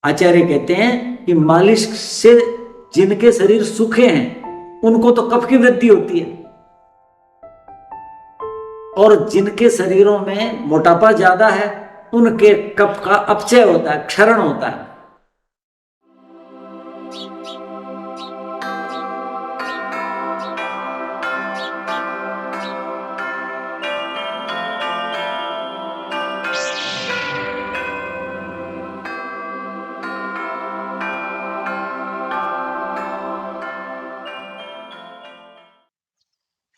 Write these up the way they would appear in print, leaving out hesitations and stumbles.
आचार्य कहते हैं कि मालिश से जिनके शरीर सूखे हैं उनको तो कफ की वृद्धि होती है, और जिनके शरीरों में मोटापा ज्यादा है उनके कफ का अपचय होता है, क्षरण होता है।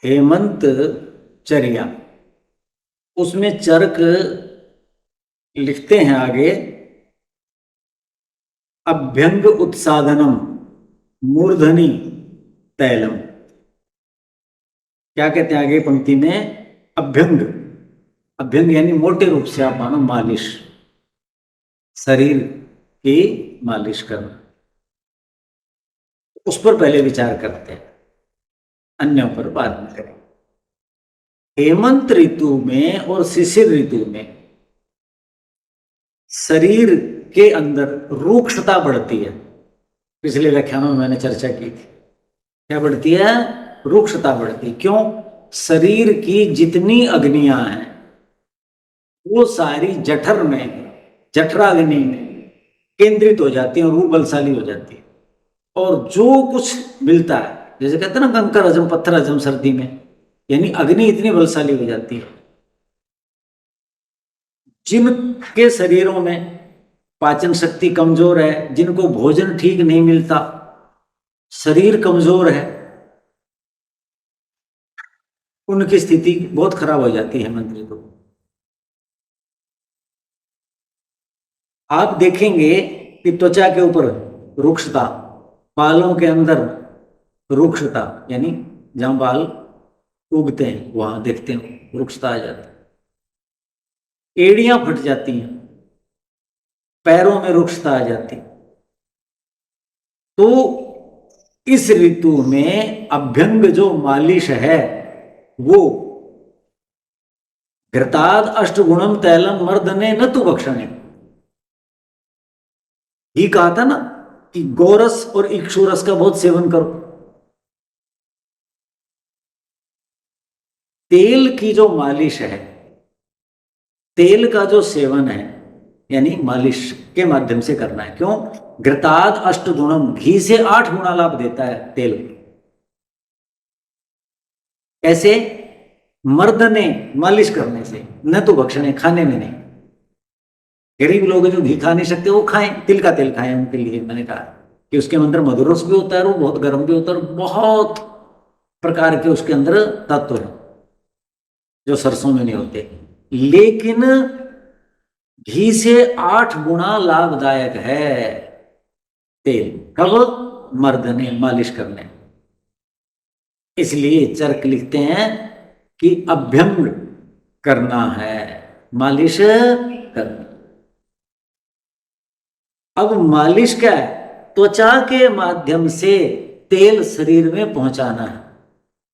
हेमंत चर्या, उसमें चरक लिखते हैं आगे, अभ्यंग उत्सादनम मूर्धनि तैलम। क्या कहते हैं आगे पंक्ति में? अभ्यंग, अभ्यंग यानी मोटे रूप से आप मानो मालिश, शरीर की मालिश करना। उस पर पहले विचार करते हैं, अन्यों पर बाद में करें। हेमंत ऋतु में और शिशिर ऋतु में शरीर के अंदर रूक्षता बढ़ती है। पिछले व्याख्यानों में मैंने चर्चा की थी, क्या बढ़ती है? रूक्षता बढ़ती। क्यों? शरीर की जितनी अग्नियां हैं वो सारी जठर में, जठराग्नि में केंद्रित हो जाती है और वो बलशाली हो जाती है। और जो कुछ मिलता है, जैसे कहते हैं ना कंकर हजम पत्थर हजम सर्दी में, यानी अग्नि इतनी बलशाली हो जाती है। जिनके शरीरों में पाचन शक्ति कमजोर है, जिनको भोजन ठीक नहीं मिलता, शरीर कमजोर है, उनकी स्थिति बहुत खराब हो जाती है हेमंत ऋतु। आप देखेंगे कि त्वचा के ऊपर रुक्षता, बालों के अंदर रुक्षता, यानी जहां बाल उगते हैं वहां देखते हैं रुक्षता आ जाती है। एड़ियां फट जाती हैं, पैरों में रुक्षता आ जाती। तो इस ऋतु में अभ्यंग जो मालिश है वो घृताद अष्टगुणम तैलम मर्दने न तु भक्षणे। ये कहा था ना कि गोरस और इक्षुरस का बहुत सेवन करो। तेल की जो मालिश है, तेल का जो सेवन है, यानी मालिश के माध्यम से करना है। क्यों? घृताद अष्टगुणम, घी से 8 गुना लाभ देता है तेल। कैसे? मर्दने, मालिश करने से, न तो भक्षणे, खाने में नहीं। गरीब लोग जो घी खा नहीं सकते वो खाएं, तिल का तेल खाएं। उनके लिए मैंने कहा कि उसके अंदर मधुरस भी होता है, वो बहुत गर्म भी होता है, और बहुत प्रकार के उसके अंदर तत्व है जो सरसों में नहीं होते। लेकिन घी से 8 गुना लाभदायक है तेल। कब? मर्दने, मालिश करने। इसलिए चरक लिखते हैं कि अभ्यंग करना है, मालिश करना। अब मालिश क्या है? त्वचा के माध्यम से तेल शरीर में पहुंचाना है,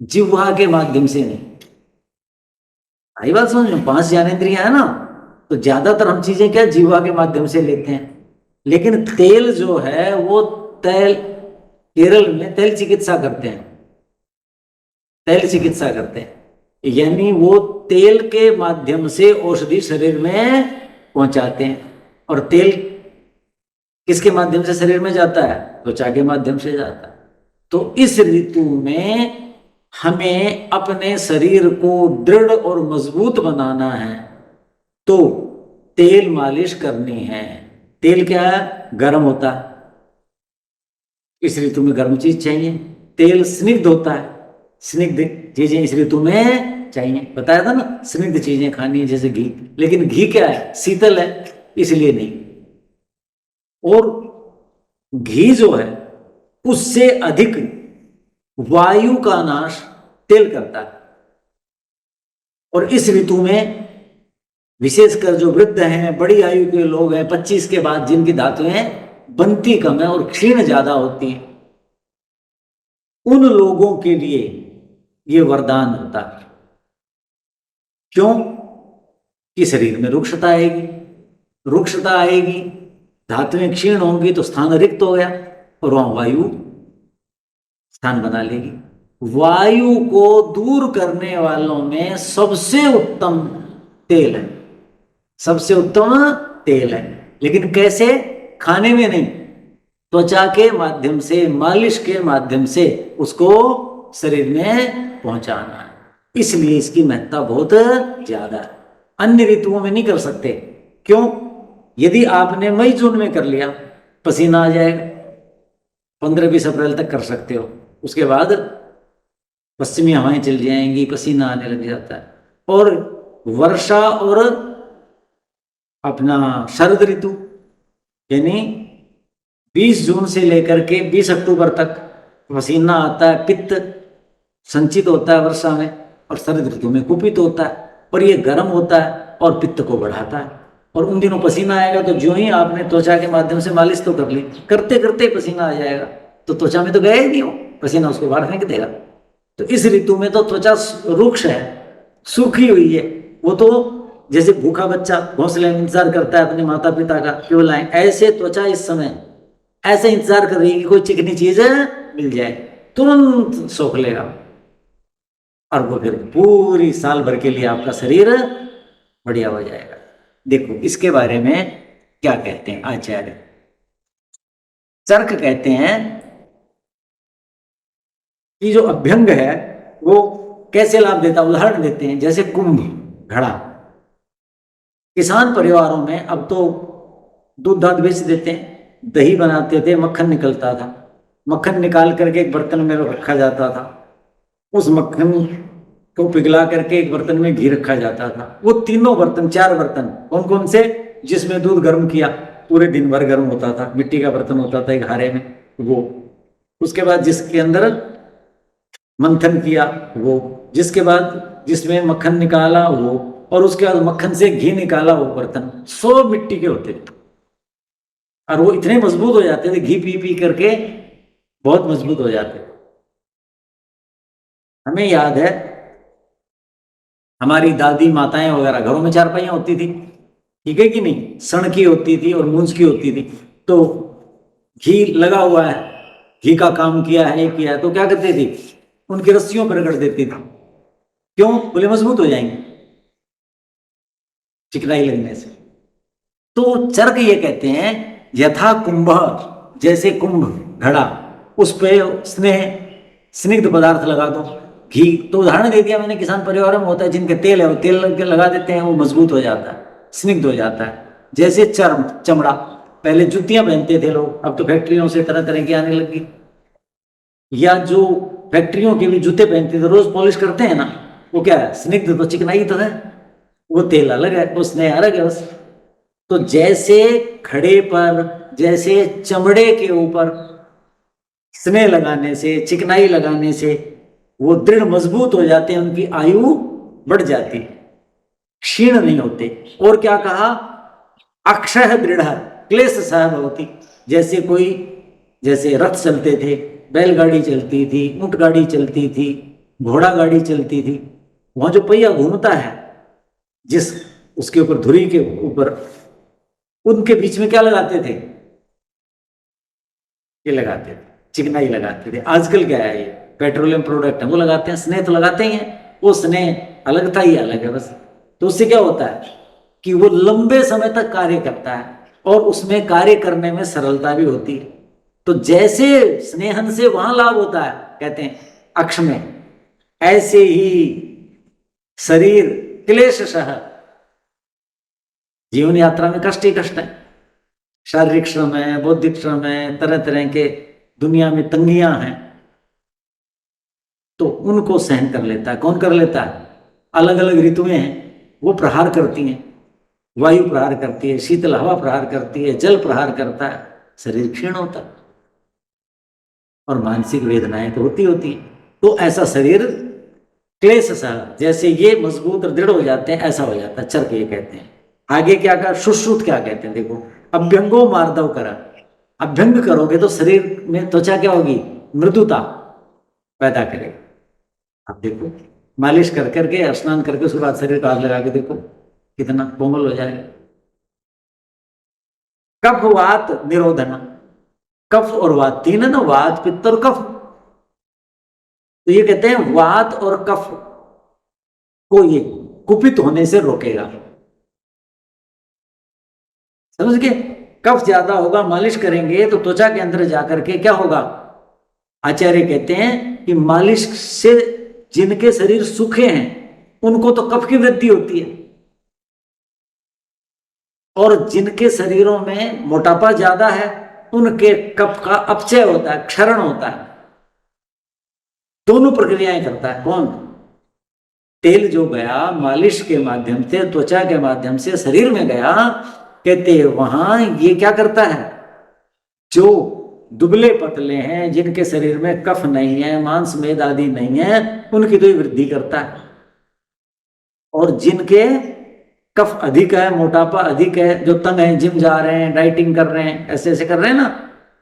जिह्वा के माध्यम से नहीं। आई बात समझ में? 5 ज्ञानेंद्रियां है ना, तो ज्यादातर हम चीजें क्या जिह्वा के माध्यम से लेते हैं। लेकिन तेल जो है वो तेल, केरल में तेल चिकित्सा करते हैं, तेल चिकित्सा करते हैं, यानी वो तेल के माध्यम से औषधि शरीर में पहुंचाते हैं। और तेल किसके माध्यम से शरीर में जाता है? त्वचा के माध्यम से जाता है। तो इस ऋतु में हमें अपने शरीर को दृढ़ और मजबूत बनाना है, तो तेल मालिश करनी है। तेल क्या है? गर्म होता है, इस ऋतु में गर्म चीज चाहिए। तेल स्निग्ध होता है, स्निग्ध चीजें इस ऋतु में चाहिए। बताया था ना, स्निग्ध चीजें खानी है, जैसे घी। लेकिन घी क्या है? शीतल है, इसलिए नहीं। और घी जो है उससे अधिक वायु का नाश तेल करता है। और इस ऋतु में विशेषकर जो वृद्ध हैं, बड़ी आयु के लोग हैं, 25 के बाद जिनकी धातुएं बनती कम है और क्षीण ज्यादा होती है, उन लोगों के लिए ये वरदान होता है। क्यों? कि शरीर में रुक्षता आएगी, रुक्षता आएगी, धातुएं क्षीण होंगी तो स्थान रिक्त हो गया और वहां वायु स्थान बना लेगी। वायु को दूर करने वालों में सबसे उत्तम तेल है, सबसे उत्तम तेल है। लेकिन कैसे? खाने में नहीं, त्वचा के माध्यम से, मालिश के माध्यम से उसको शरीर में पहुंचाना है। इसलिए इसकी महत्ता बहुत ज्यादा है। अन्य ऋतुओं में नहीं कर सकते। क्यों? यदि आपने मई जून में कर लिया, पसीना आ जाएगा। 15-20 अप्रैल तक कर सकते हो, उसके बाद पश्चिमी हवाएं चल जाएंगी, पसीना आने लग जाता है। और वर्षा और अपना शरद ऋतु यानी 20 जून से लेकर के 20 अक्टूबर तक पसीना आता है, पित्त संचित होता है वर्षा में, और शरद ऋतु में कुपित होता है और ये गर्म होता है और पित्त को बढ़ाता है। और उन दिनों पसीना आएगा तो जो ही आपने त्वचा के माध्यम से मालिश तो कर ली, करते करते पसीना आ जाएगा तो त्वचा में तो गया ही नहीं हो, पसीना उसको बाहर फेंक देगा। तो इस ऋतु में तो त्वचा रुक्ष है, सूखी हुई है। वो तो जैसे भूखा बच्चा घोंसले में इंतजार करता है अपने माता पिता का कि वो लाएं, ऐसे त्वचा इस समय ऐसे इंतजार कर रही है कि कोई चिकनी चीज मिल जाए, तुरंत सोख लेगा और वो फिर पूरी साल भर के लिए आपका शरीर बढ़िया हो जाएगा। देखो इसके बारे में क्या कहते हैं आचार्य चरक, कहते हैं कि जो अभ्यंग है वो कैसे लाभ देता, उदाहरण देते हैं। जैसे कुंभ घड़ा, किसान परिवारों में अब तो दूध दाद बेच देते हैं, दही बनाते थे, मक्खन निकलता था, मक्खन निकाल करके एक बर्तन में रखा जाता था, उस मक्खन को पिघला करके एक बर्तन में घी रखा जाता था। वो तीनों बर्तन, 4 बर्तन कौन कौन से? जिसमें दूध गर्म किया, पूरे दिन भर गर्म होता था, मिट्टी का बर्तन होता था एक हारे में वो, उसके बाद जिसके अंदर मंथन किया वो, जिसके बाद जिसमें मक्खन निकाला वो, और उसके बाद मक्खन से घी निकाला वो बर्तन, 100 मिट्टी के होते थे। और वो इतने मजबूत हो जाते थे, घी पी पी करके बहुत मजबूत हो जाते थे। हमें याद है हमारी दादी माताएं वगैरह घरों में चारपाइयां होती थी, ठीक है कि नहीं, सण की होती थी और मूंज की होती थी। तो घी लगा हुआ है, घी का काम किया है, किया है, तो क्या करती थी, उनकी रस्सियों पर रगड़ देती थी। क्यों? बोले मजबूत हो जाएंगे चिकनाई लगने से। तो चरक ये कहते हैं यथा कुंभ, जैसे कुंभ घड़ा, उस पे स्नेह स्निग्ध पदार्थ लगा दो, घी। तो उदाहरण दे दिया मैंने, किसान परिवारों में होता है जिनके तेल है वो तेल लगा देते हैं, वो मजबूत हो जाता है, स्निग्ध हो जाता है। जैसे चर्म, चमड़ा, पहले जुतियां पहनते थे लोग, अब तो फैक्ट्रियों से तरह तरह की आने लगी, या जो फैक्ट्रियों के भी जूते पहनते थे रोज पॉलिश करते हैं ना, वो क्या है, स्निग्ध तो चिकनाई तो है, वो तेल अलग है, वो स्नेह अलग है बस। तो जैसे खड़े पर, जैसे चमड़े के ऊपर स्नेह लगाने से, चिकनाई लगाने से वो दृढ़ मजबूत हो जाते हैं, उनकी आयु बढ़ जाती है, क्षीण नहीं होते। और क्या कहा, अक्षय दृढ़ क्लेश सह होती। जैसे कोई, जैसे रथ चलते थे, बैलगाड़ी चलती थी, ऊंट गाड़ी चलती थी, घोड़ा गाड़ी चलती थी, वहां जो पहिया घूमता है, जिस उसके ऊपर धुरी के ऊपर, उनके बीच में क्या लगाते थे, ये लगाते थे, चिकनाई लगाते थे। आजकल क्या है, ये पेट्रोलियम प्रोडक्ट है वो लगाते हैं, स्नेह तो लगाते ही हैं, वो स्नेह अलग था, ही अलग है बस। तो उससे क्या होता है कि वो लंबे समय तक कार्य करता है और उसमें कार्य करने में सरलता भी होती है। तो जैसे स्नेहन से वहां लाभ होता है, कहते हैं अक्ष में, ऐसे ही शरीर क्लेशशः, जीवन यात्रा में कष्ट ही कष्ट है, शारीरिक श्रम है, बौद्धिक श्रम है, तरह तरह के दुनिया में तंगियां हैं, तो उनको सहन कर लेता है। कौन कर लेता है? अलग अलग ऋतुएं हैं, वो प्रहार करती हैं, वायु प्रहार करती है, शीतल हवा प्रहार करती है, जल प्रहार करता है, शरीर क्षीण होता है और मानसिक वेदनाएं तो होती होती है। तो ऐसा शरीर क्लेश सा, जैसे ये मजबूत और दृढ़ हो जाते हैं, ऐसा हो जाता है, चरक ये कहते हैं। आगे क्या कहा, सुश्रुत क्या कहते हैं, देखो, अभ्यंगो मार्दव करा, अभ्यंग करोगे तो शरीर में त्वचा क्या होगी, मृदुता पैदा करेगी। अब देखो मालिश कर करके, स्नान करके उसके बाद शरीर को हाथ लगा के देखो कितना कोमल हो जाएगा। कफ वात निरोधन, कफ और वात तीन है ना, वात पित्त और कफ। तो ये कहते हैं वात और कफ को ये कुपित होने से रोकेगा। समझ गए? कफ ज्यादा होगा, मालिश करेंगे तो त्वचा के अंदर जाकर के क्या होगा? आचार्य कहते हैं कि मालिश से जिनके शरीर सूखे हैं उनको तो कफ की वृद्धि होती है, और जिनके शरीरों में मोटापा ज्यादा है उनके कफ का अपचय होता है, क्षरण होता है। दोनों प्रक्रियाएं करता है। कौन? तेल जो गया मालिश के माध्यम से, त्वचा के माध्यम से शरीर में गया, कहते हैं वहां ये क्या करता है? जो दुबले पतले हैं, जिनके शरीर में कफ नहीं है, मांस मेद आदि नहीं है, उनकी तो वृद्धि करता है। और जिनके कफ अधिक है, मोटापा अधिक है, जो तंग है, जिम जा रहे हैं, डाइटिंग कर रहे हैं, ऐसे ऐसे कर रहे हैं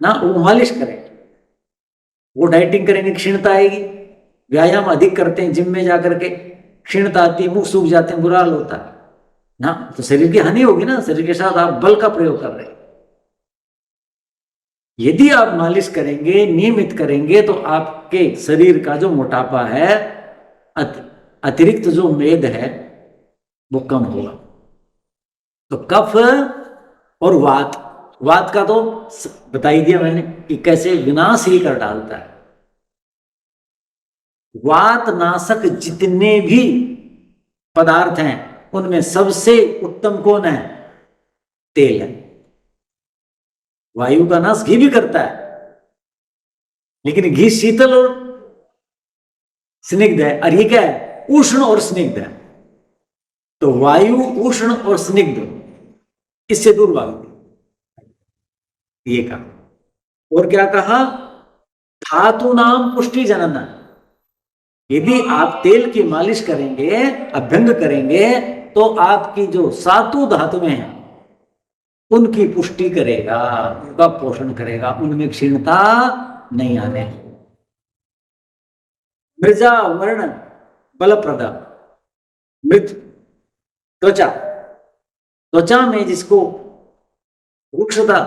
ना वो मालिश करें। वो डाइटिंग करेंगे, क्षीणता आएगी। व्यायाम अधिक करते हैं, जिम में जाकर के क्षीणता आती है, मुख सूख जाते हैं, बुरा हाल होता है ना, तो शरीर की हानि होगी ना। शरीर के साथ आप बल का प्रयोग कर रहे हैं। यदि आप मालिश करेंगे, नियमित करेंगे, तो आपके शरीर का जो मोटापा है, अतिरिक्त जो मेद है, वो कम होगा। तो कफ और वात का तो बता ही दिया मैंने कि कैसे विनाश ही कर डालता है। वात नाशक जितने भी पदार्थ हैं उनमें सबसे उत्तम कौन है? तेल है। वायु का नाश घी भी करता है, लेकिन घी शीतल और स्निग्ध है, और ये क्या है? उष्ण और स्निग्ध है। तो वायु उष्ण और स्निग्ध, इससे दूर भागती, ये कहा। और क्या कहा? धातु नाम पुष्टि जनन। यदि आप तेल की मालिश करेंगे, अभ्यंग करेंगे, तो आपकी जो सातु धातुएं हैं उनकी पुष्टि करेगा, उनका पोषण करेगा, उनमें क्षीणता नहीं आने। मृजा वर्ण बलप्रद, मृत त्वचा में जिसको रुक्षता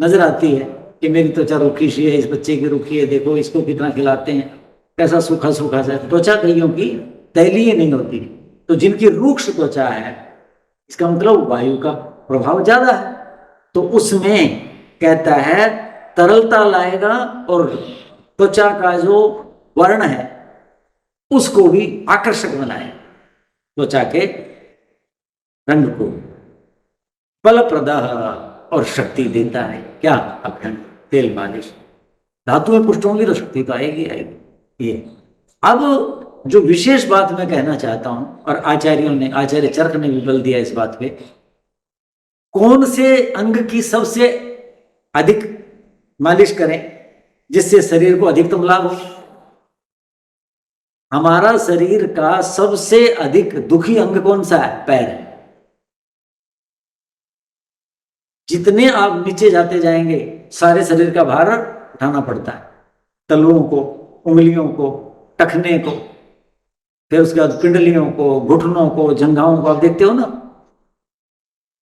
नजर आती है कि मेरी त्वचा रूखी सी है, इस बच्चे की रूखी है, देखो इसको कितना खिलाते हैं, कैसा सूखा सूखा सा। त्वचा कईयों की तैलीय नहीं होती, तो जिनकी रूक्ष त्वचा है, इसका मतलब वायु का प्रभाव ज्यादा है, तो उसमें कहता है तरलता लाएगा, और त्वचा का जो वर्ण है उसको भी आकर्षक बनाए, त्वचा के रंग को बलप्रद और शक्ति देता है। क्या? अभ्यंग, तेल मालिश। धातु में पुष्ट होंगी तो शक्ति तो आएगी। ये अब जो विशेष बात मैं कहना चाहता हूं, और आचार्य चरक ने भी बल दिया इस बात पे, कौन से अंग की सबसे अधिक मालिश करें जिससे शरीर को अधिकतम लाभ हो? हमारा शरीर का सबसे अधिक दुखी अंग कौन सा है? पैर है। जितने आप नीचे जाते जाएंगे सारे शरीर का भार उठाना पड़ता है, तलुओं को, उंगलियों को, टखने को, फिर उसके बाद पिंडलियों को, घुटनों को, जंघाओं को, आप देखते हो ना।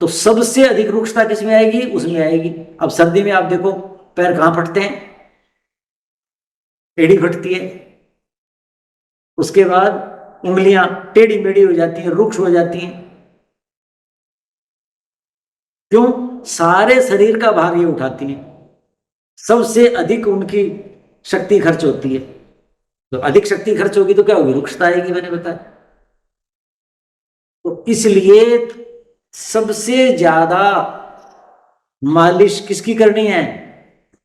तो सबसे अधिक रुक्षता किसमें आएगी? उसमें आएगी। अब सर्दी में आप देखो पैर कहां फटते हैं? एड़ी फटती है, उसके बाद उंगलियां टेढ़ी मेढ़ी हो जाती हैं, रुक्ष हो जाती हैं। क्यों? सारे शरीर का भार ये उठाती हैं, सबसे अधिक उनकी शक्ति खर्च होती है। तो अधिक शक्ति खर्च होगी तो क्या होगी? रुक्षता आएगी, मैंने बताया। तो इसलिए सबसे ज्यादा मालिश किसकी करनी है?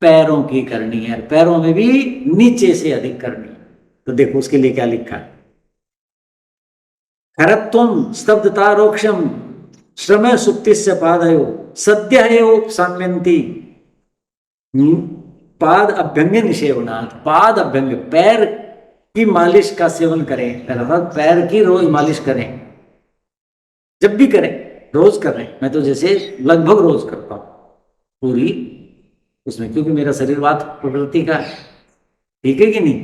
पैरों की करनी है, पैरों में भी नीचे से अधिक करनी है। तो देखो उसके लिए क्या लिखा है? खरत्वम स्तब्धता रोक्षम श्रम सुप्तिस्य पादयो सद्य एव साम्यंती पाद अभ्यंग निषेवनाथ। पाद अभ्यंग, पैर की मालिश का सेवन करें, पैर की रोज मालिश करें, जब भी करें, रोज कर रहे हैं। मैं तो जैसे लगभग रोज करता हूं पूरी उसमें, क्योंकि मेरा शरीर वात प्रकृति का है, ठीक है कि नहीं।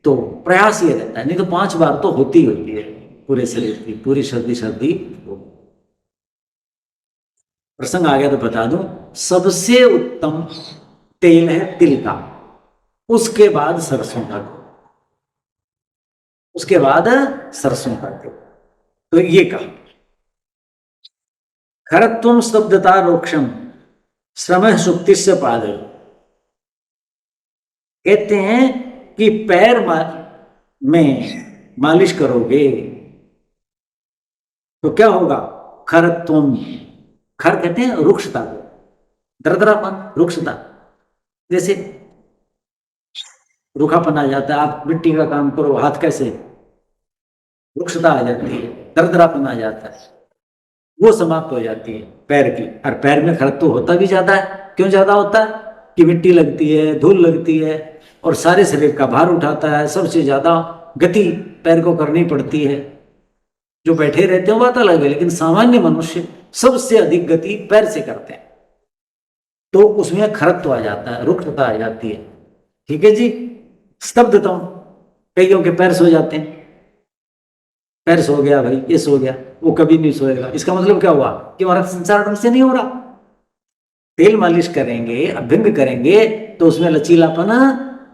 तो प्रयास ये रहता है, नहीं तो 5 बार तो होती है पूरे शरीर की, पूरी सर्दी। प्रसंग आ गया तो बता दूं, सबसे उत्तम तेल है तिल का, उसके बाद सरसों का तेल, उसके बाद सरसों का तेल। तो ये कहा खरत्वम स्तब्धता रोक्षम श्रम सुक्ति से पाद। कहते हैं कि पैर में मालिश करोगे तो क्या होगा, खरत्वम, खर कहते हैं रुक्षता को, दरदरापन, रुक्षता, जैसे रूखापन आ जाता है। आप मिट्टी का काम करो, हाथ कैसे रुक्षता आ जाती है, दरदरापन आ जाता है, वो समाप्त हो जाती है पैर की। और पैर में खरत तो होता भी ज्यादा है। क्यों ज्यादा होता है कि मिट्टी लगती है, धूल लगती है और सारे शरीर का भार उठाता है। सबसे ज्यादा गति पैर को करनी पड़ती है। जो बैठे रहते हैं बात अलग है, लेकिन सामान्य मनुष्य सबसे अधिक गति पैर से करते हैं, तो उसमें खरत्व आ जाता है, रुक्षता आ जाती है। ठीक है जी। स्तब्धता, कईयों के पैर सो जाते हैं, पैर सो गया भाई, ये सो गया, वो कभी नहीं सोएगा। इसका मतलब क्या हुआ कि हमारा संसार ढंग से नहीं हो रहा। तेल मालिश करेंगे, अभ्यंग करेंगे तो उसमें लचीलापन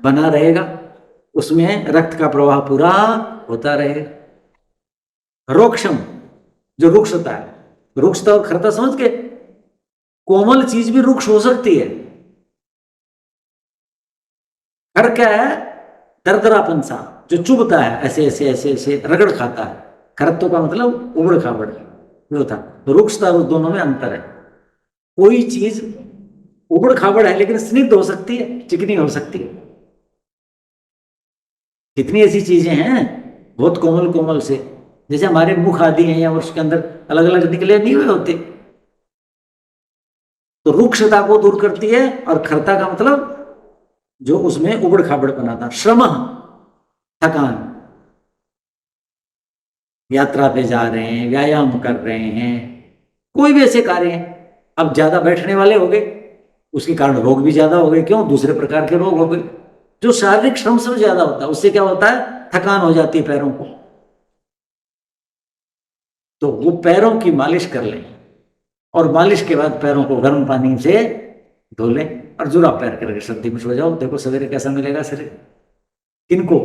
बना रहेगा, उसमें रक्त का प्रवाह पूरा होता रहेगा। रोक्षम, जो रुक्षता है, रुक्षता और खरता समझ के, कोमल चीज भी रुक्ष हो सकती है। खर क्या है, दरदरापन सा जो चुभता है, ऐसे ऐसे ऐसे ऐसे रगड़ खाता है। खरत्व का मतलब उबड़ खाबड़ जो था। रुक्षता उस दोनों में अंतर है। कोई चीज उबड़ खाबड़ है लेकिन स्निग्ध हो सकती है, चिकनी हो सकती है। कितनी ऐसी चीजें हैं बहुत कोमल कोमल से, जैसे हमारे मुख आदि हैं या उसके अंदर अलग अलग निकले नहीं हुए होते। तो रुक्षता को दूर करती है। और खरता का मतलब जो उसमें उबड़ खाबड़ बनाता। श्रम, थकान, यात्रा पे जा रहे हैं, व्यायाम कर रहे हैं, कोई भी ऐसे कार्य हैं। अब ज्यादा बैठने वाले हो गए, उसके कारण रोग भी ज्यादा हो गए। क्यों, दूसरे प्रकार के रोग हो गए। जो शारीरिक श्रम से ज्यादा होता है उससे क्या होता है, थकान हो जाती है पैरों को। तो वो पैरों की मालिश कर लें और मालिश के बाद पैरों को गर्म पानी से धो लें और जुरा पैर करके सर्दी में सो जाओ। देखो सवेरे कैसा मिलेगा शरीर। इनको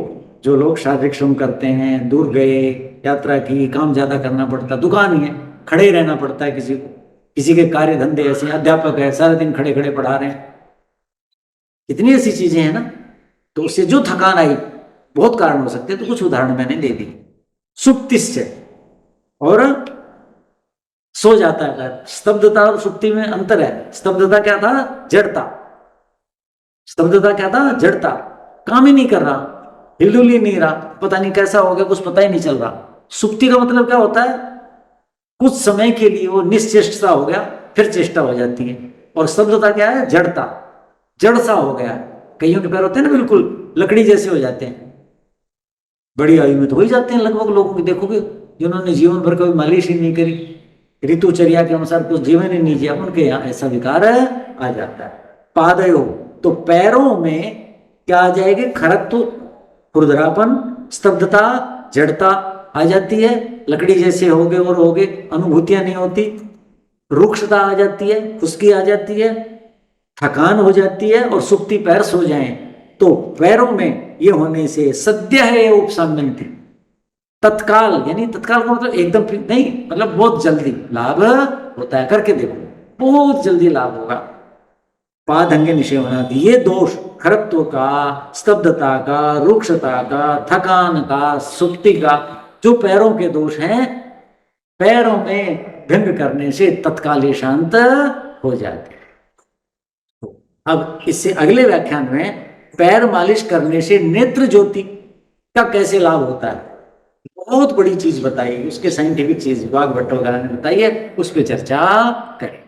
जो लोग शारीरिक श्रम करते हैं, दूर गए, यात्रा की, काम ज्यादा करना पड़ता, दुकान ही है, खड़े ही रहना पड़ता है किसी को, किसी के कार्य धंधे ऐसे, अध्यापक है सारे दिन खड़े खड़े पढ़ा रहे हैं, कितनी ऐसी चीजें हैं ना। तो उससे जो थकान आई, बहुत कारण हो सकते हैं, तो कुछ उदाहरण मैंने दे दी। सुप्तिश्च, और सो जाता है। स्तब्धता और सुप्ति में अंतर है। स्तब्धता क्या था, जड़ता। स्तब्धता क्या था, जड़ता, काम ही नहीं कर रहा, हिलडुल ही नहीं रहा, पता नहीं कैसा हो गया, कुछ पता ही नहीं चल रहा। सुप्ति का मतलब क्या होता है, कुछ समय के लिए वो निश्चेष्टता हो गया, फिर चेष्टा हो जाती है। और स्तब्धता क्या है, जड़ता, जड़ सा हो गया। कईयों के पैर होते हैं ना बिल्कुल लकड़ी जैसे हो जाते हैं। बड़ी आयु में तो हो ही जाते हैं लगभग लोगों को देखोगे, जिन्होंने जीवन भर कभी मालिश ही नहीं करी, ऋतुचर्या के अनुसार कुछ जीवन ही नहीं जिया, उनके यहाँ ऐसा विकार आ जाता है। पादयो, तो पैरों में क्या आ जाएगी, खरत्व, खुरदरापन, स्तब्धता, जड़ता आ जाती है। लकड़ी जैसे हो गए और हो गए, अनुभूतियां नहीं होती, रुक्षता आ जाती है, खुश्की आ जाती है, थकान हो जाती है। और सुप्ति पैर सो जाएं तो पैरों में ये होने से सद्य है उपसाम्यंति, तत्काल, यानी तत्काल का मतलब एकदम नहीं, मतलब बहुत जल्दी लाभ होता है। करके देखो, बहुत जल्दी लाभ होगा। पादंगे निषेध होना, ये दोष खरत्व का, स्तब्धता का, रुक्षता का, थकान का, सुप्ति का, जो पैरों के दोष हैं, पैरों में भंग करने से तत्काल ही शांत हो जाते। अब इससे अगले व्याख्यान में पैर मालिश करने से नेत्र ज्योति का कैसे लाभ होता है, बहुत बड़ी चीज बताई, उसके साइंटिफिक चीज वाघ भट्ट वगैरह ने बताई है, उस पर चर्चा करें।